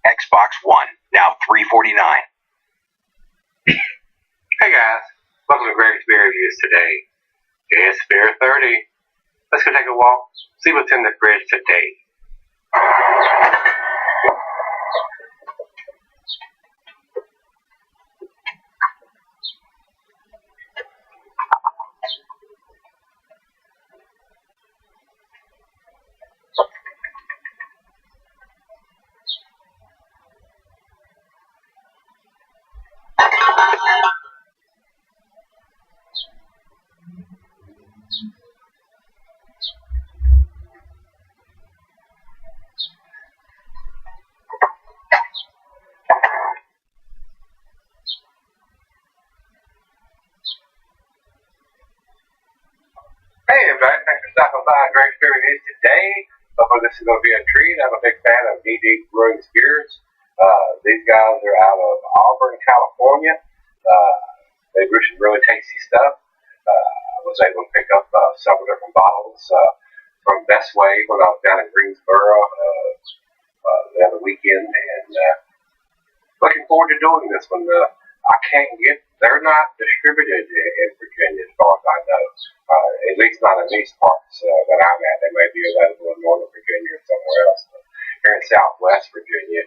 Xbox One, now $349. Hey guys, welcome to Gregsbeerreview today. It's Beer 30. Let's go take a walk, see what's in the fridge today. Hey everybody, thanks for stopping by Gregsbeerreview today. Hopefully this is going to be a treat. I'm a big fan of DD Brewing spirits. These guys are out of Auburn, California. They brew some really tasty stuff. I was able to pick up several different bottles from Best Way when I was down in Gregsbeerreview the other weekend, and looking forward to doing this one. They're not distributed in Virginia as far as I know. At least not in these parts that I'm at. They may be available in Northern Virginia or somewhere else. But here in Southwest Virginia,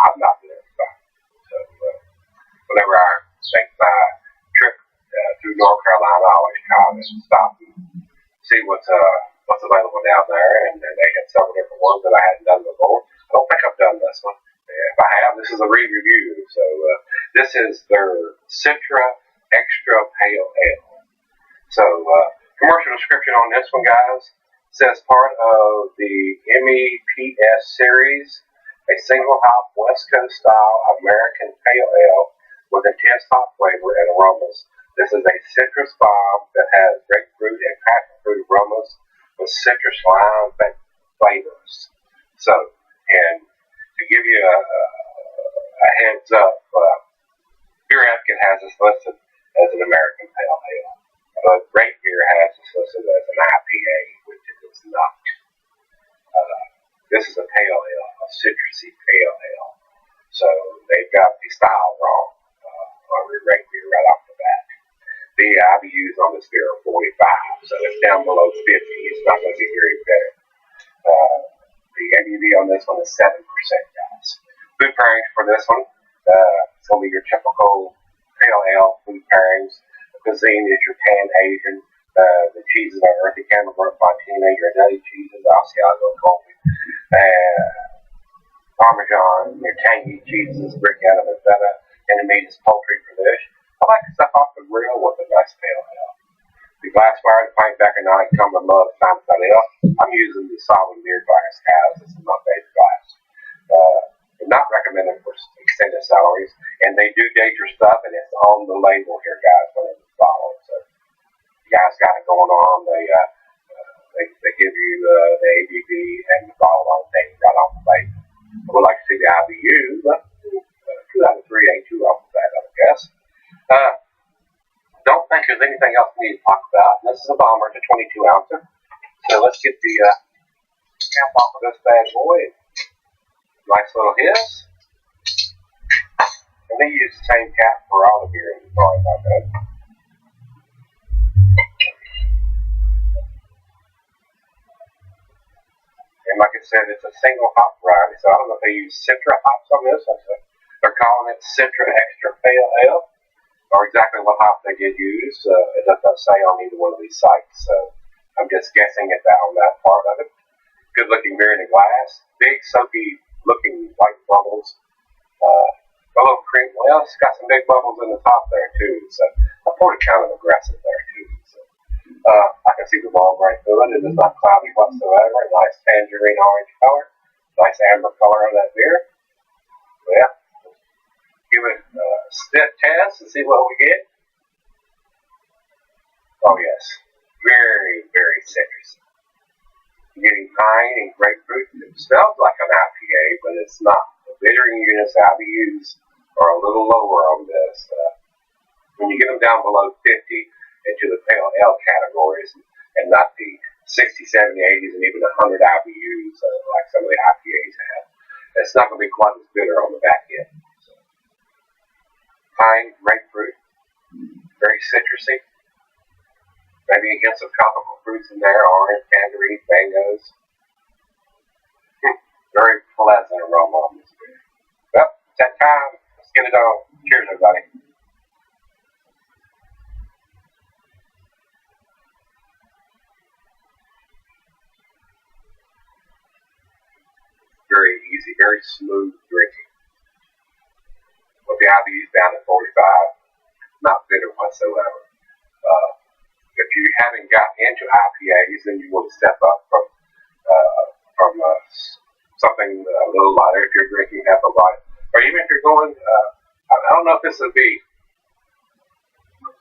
I've not been able to find it. So whenever I make my trip through North Carolina, I always try to stop and see what's available down there. And they had several different ones that I hadn't done before. I don't think I've done this one. If I have, this is a re-review. So this is their Citra Extra Pale Ale. So commercial description on this one, guys. It says part of the MEPS series, a single hop West Coast style American Pale Ale with intense hop flavor and aromas. This is a citrus bomb that has grapefruit and passion fruit aromas with citrus lime flavors. So, and to give you a heads up, Beer Advocate has this listed as an American Pale Ale, but Great Beer has this listed as an IPA, which it is not. This is a pale ale, a citrusy pale ale. So they've got the style wrong on Great Beer right off the bat. The IBUs on this beer are 45, so it's down below 50. It's not going to be very better. The ABV on this one is 7%, guys. Food pairings for this one, it's going to be your typical pale ale food pairings. The cuisine is your pan Asian. The cheeses are earthy Camembert Fontina, your nutty cheeses, Asiago coffee, Parmesan, your tangy cheeses, brick out of the feta, and the meat is poultry for this. I like stuff off the grill with a nice pale ale. The glass fire, the pint back and I come with mug times that ale. I'm using the solid beer glass, guys. This is my favorite glass. They're not recommended for extended salaries, and they do date your stuff, and it's on the label here, guys, when it's bottled. So you guys got it going on. They give you the ABV and the bottle on thing right off the label. I would like to see the IBU, but 2 out of 3 ain't too off of that, I would guess. Don't think there's anything else we need to talk about. This is a bomber, it's a 22 ouncer. So let's get the cap off of this bad boy. Nice little hiss. And they use the same cap for all the beers as far as I know. And like I said, it's a single hop variety, so I don't know if they use Citra hops on this. They're calling it Citra Extra Pale Ale, or exactly what hop they did use. It doesn't say on either one of these sites, so I'm just guessing at that on that part of it. Good looking beer in the glass, big soapy looking white bubbles. A little cream. Well, it's got some big bubbles in the top there too, so I poured it kind of aggressive there too. So I can see the ball right through it. It is not cloudy whatsoever. A nice tangerine orange color, nice amber color on that beer. Well, give it a sniff test and see what we get. Oh yes, very, very citrusy. Getting pine and grapefruit. It smells like an IPA, but it's not. The bittering units, IBUs, are a little lower on this. When you get them down below 50 into the pale ale categories, and not the 60, 70, 80s, and even 100 IBUs like some of the IPAs have, it's not going to be quite as bitter on the back end. So, pine, grapefruit, very citrusy. Maybe hints of tropical fruits in there, orange, tangerine, mangoes. Very pleasant aroma on this beer. Well, it's that time. Let's get it on. Cheers, everybody. Very easy, very smooth drinking. With the IBUs down at 45, not bitter whatsoever. If you haven't got into IPAs, then you want to step up from something a little lighter if you're drinking Hefeweizen, or even if you're going. I don't know if this would be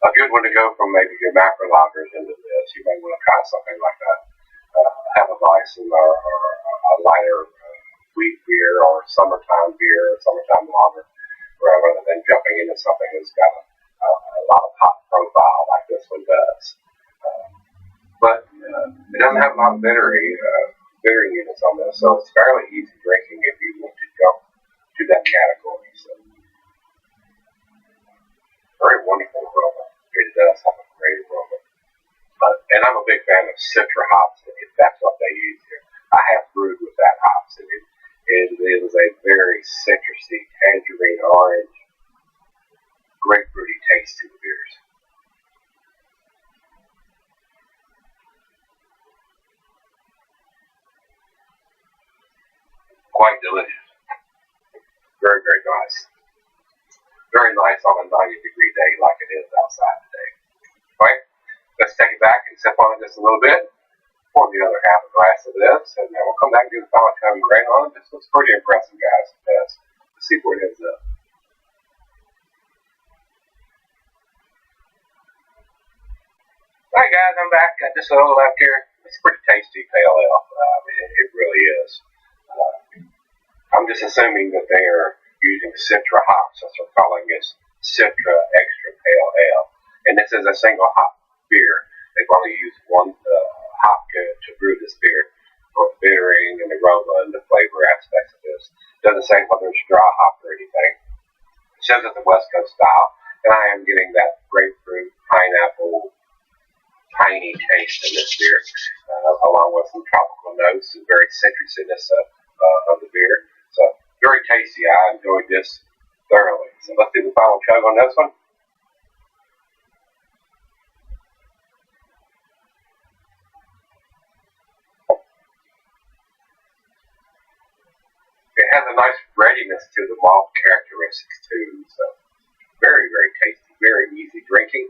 a good one to go from maybe your macro lagers into this. You may want to try something like that, Hefeweizen or a lighter wheat beer or summertime beer, or summertime lager, rather than jumping into something that's got a lot of hot profile like this one does. But it doesn't have a lot of bittering units on this, so it's fairly easy drinking if you want to jump to that category. So, very wonderful aroma. It does have a great aroma. And I'm a big fan of Citra hops, if that's what they use here. I have brewed with that hops, and it is a very citrusy, tangerine, orange, grapefruity taste to the beers. Quite delicious. Very, very nice. Very nice on a 90-degree day like it is outside today. Alright, let's take it back and sip on it just a little bit. Pour the other half a glass of this, and then we'll come back and do the final tone grade on it. This looks pretty impressive, guys. Let's see where it ends up. Alright guys, I'm back. Got just a little left here. It's pretty tasty pale ale. It really is. I'm just assuming that they are using Citra hops, as we're calling this Citra Extra Pale Ale. And this is a single hop beer. They've only used one hop to brew this beer for the bittering and the aroma and the flavor aspects of this. It doesn't say whether it's dry hop or anything. It says it's the West Coast style, and I am getting that grapefruit, pineapple, piney taste in this beer, along with some tropical notes and very citrusiness of the beer. So, very tasty. I enjoyed this thoroughly. So, let's do the final chug on this one. It has a nice breadiness to the malt characteristics too. So, very, very tasty. Very easy drinking.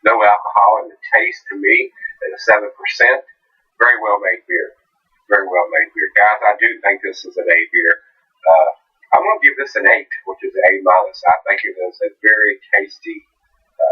No alcohol in the taste to me. At 7%. Very well made beer. Very well made beer. Guys, I do think this is an A beer. I'm going to give this an 8, which is A-. I think it is a very tasty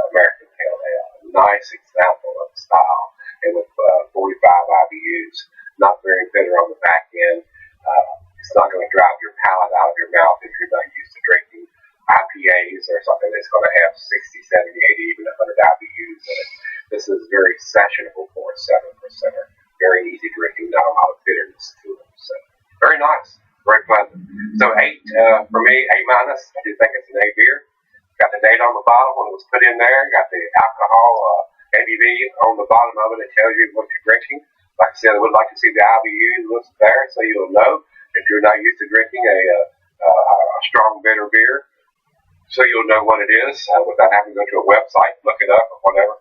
American Pale Ale. A nice example of style. And with 45 IBUs, not very bitter on the back end. It's not going to drive your palate out of your mouth if you're not used to drinking IPAs or something that's going to have 60, 70, 80, even 100 IBUs in it. This is very sessionable for a 7%er. Very easy drinking, not a lot of bitterness. So 8 for me, A minus. I do think it's an A beer. Got the date on the bottle when it was put in there. Got the alcohol ABV on the bottom of it. It tells you what you're drinking. Like I said, I would like to see the IBU listed there so you'll know if you're not used to drinking a strong bitter beer. So you'll know what it is without having to go to a website, look it up or whatever.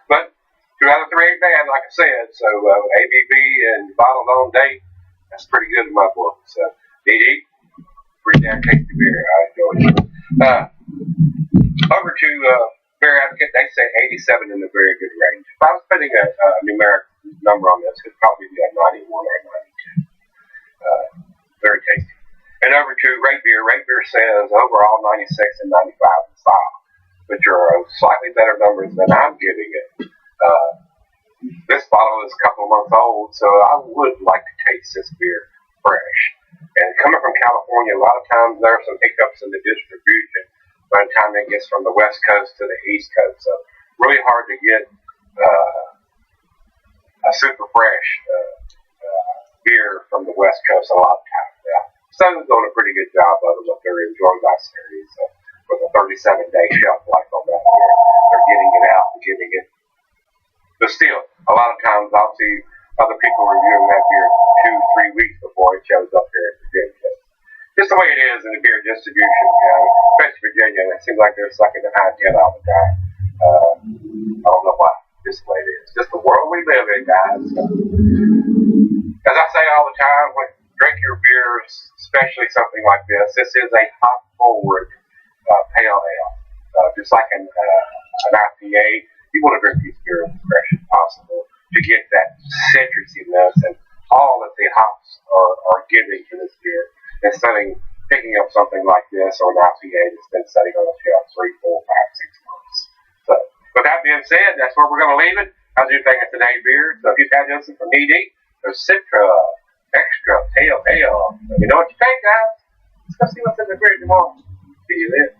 But 2 out of 3 ain't bad, like I said. So ABV and bottled on date, that's pretty good in my book. So DD, pretty damn tasty beer. I enjoy it. Over to Beer Advocate, they say 87 in the very good range. If I was putting a numeric number on this, it'd probably be a 91 or a 92. Very tasty. And over to Rate Beer. Rate Beer says overall 96 and 95 in style, which are slightly better numbers than I'm giving it. This bottle is a couple of months old, so I would like to taste this beer fresh. And coming from California, a lot of times there are some hiccups in the distribution by the time it gets from the West Coast to the East Coast. So really hard to get a super fresh beer from the West Coast a lot of times. Sun's doing a pretty good job of it. What they're enjoying that series with a 37-day shelf life on that beer. They're getting it out and giving it. But still, a lot of times I'll see other people reviewing that beer 2-3 weeks before it shows up here in Virginia. Just the way it is in the beer distribution, especially Virginia. It seems like they're sucking the high jet all the time. I don't know why. Just the way it is. Just the world we live in, guys. As I say all the time, when drink your beers, especially something like this. This is a hop-forward pale ale. Just like an IPA, you want to drink these beers as fresh as possible to get that citrusiness and all that the hops are giving to this beer. Instead of picking up something like this or an IPA that's been sitting on the shelf 3, 4, 5, 6 months. So, with that being said, that's where we're going to leave it. I do think it's an A beer. So if you've had this from ED, there's Citra Extra Pale Ale. Let me know what you think, guys. Let's go see what's in the beer tomorrow. See you then.